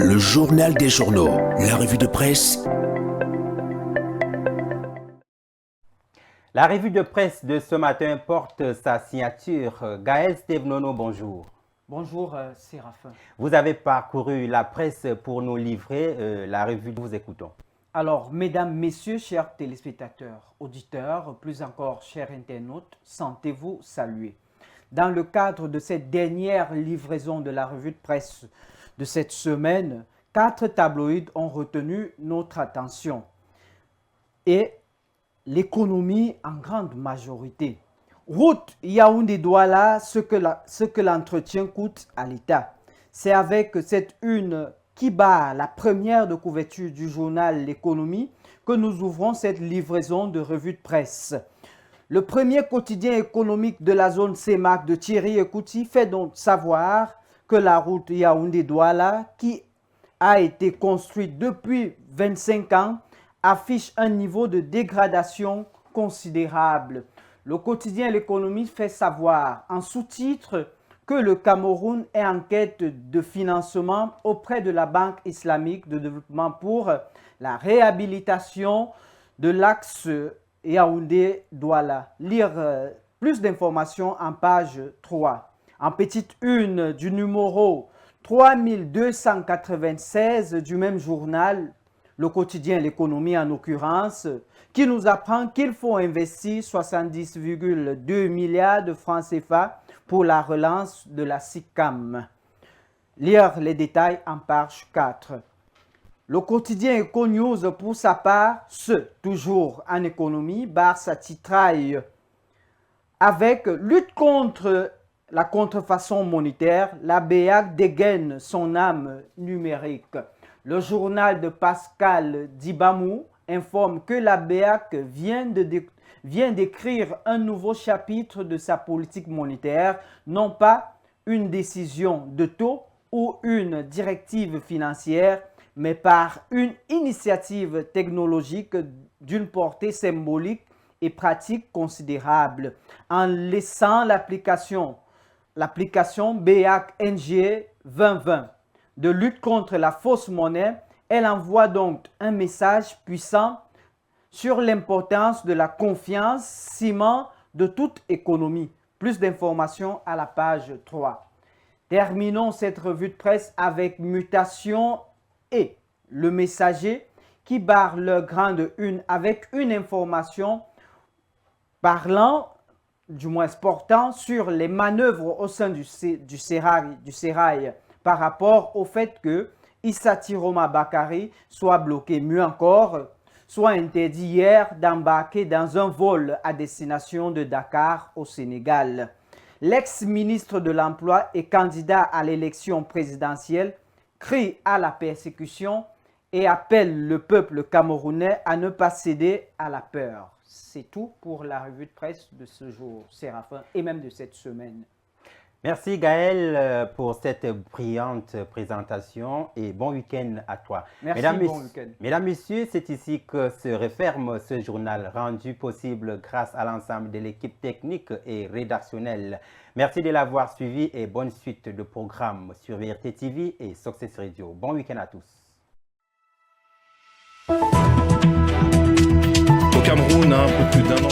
Le journal des journaux, la revue de presse. La revue de presse de ce matin porte sa signature. Gaël Stevnono, bonjour. Bonjour Séraphin. Vous avez parcouru la presse pour nous livrer la revue. Nous vous écoutons. Alors, mesdames, messieurs, chers téléspectateurs, auditeurs, plus encore chers internautes, sentez-vous salués. Dans le cadre de cette dernière livraison de la revue de presse de cette semaine, 4 tabloïds ont retenu notre attention et l'économie en grande majorité. Route Yaoundé-Douala, ce que l'entretien coûte à l'État. C'est avec cette une qui bat la première de couverture du journal L'économie que nous ouvrons cette livraison de revue de presse. Le premier quotidien économique de la zone CEMAC de Thierry Ekouti fait donc savoir que la route Yaoundé-Douala, qui a été construite depuis 25 ans, affiche un niveau de dégradation considérable. Le quotidien L'économie fait savoir en sous-titre que le Cameroun est en quête de financement auprès de la Banque islamique de développement pour la réhabilitation de l'axe Yaoundé-Douala. Lire plus d'informations en page 3. En petite une du numéro 3296 du même journal, le quotidien L'économie en l'occurrence, qui nous apprend qu'il faut investir 70,2 milliards de francs CFA pour la relance de la SICAM. Lire les détails en page 4. Le quotidien Eco-News, pour sa part, toujours en économie, barre sa titraille avec lutte contre la contrefaçon monétaire, la BEAC dégaine son âme numérique. Le journal de Pascal Dibamou informe que la BEAC vient d'écrire un nouveau chapitre de sa politique monétaire, non pas une décision de taux ou une directive financière, mais par une initiative technologique d'une portée symbolique et pratique considérable. En laissant l'application BEAC NG 2020 de lutte contre la fausse monnaie, elle envoie donc un message puissant sur l'importance de la confiance, ciment de toute économie. Plus d'informations à la page 3. Terminons cette revue de presse avec Mutation et Le Messager qui barre leur grande une avec une information parlant, du moins portant sur les manœuvres au sein du Sérail par rapport au fait que Issa Tiroma Bakari soit bloqué, mieux encore, soit interdit hier d'embarquer dans un vol à destination de Dakar au Sénégal. L'ex-ministre de l'Emploi et candidat à l'élection présidentielle crie à la persécution et appelle le peuple camerounais à ne pas céder à la peur. C'est tout pour la revue de presse de ce jour, Séraphin, et même de cette semaine. Merci Gaël pour cette brillante présentation et bon week-end à toi. Merci, bon week-end. Mesdames, Messieurs, c'est ici que se referme ce journal rendu possible grâce à l'ensemble de l'équipe technique et rédactionnelle. Merci de l'avoir suivi et bonne suite de programmes sur VRT TV et Success Radio. Bon week-end à tous. Au Cameroun, un peu plus d'un an.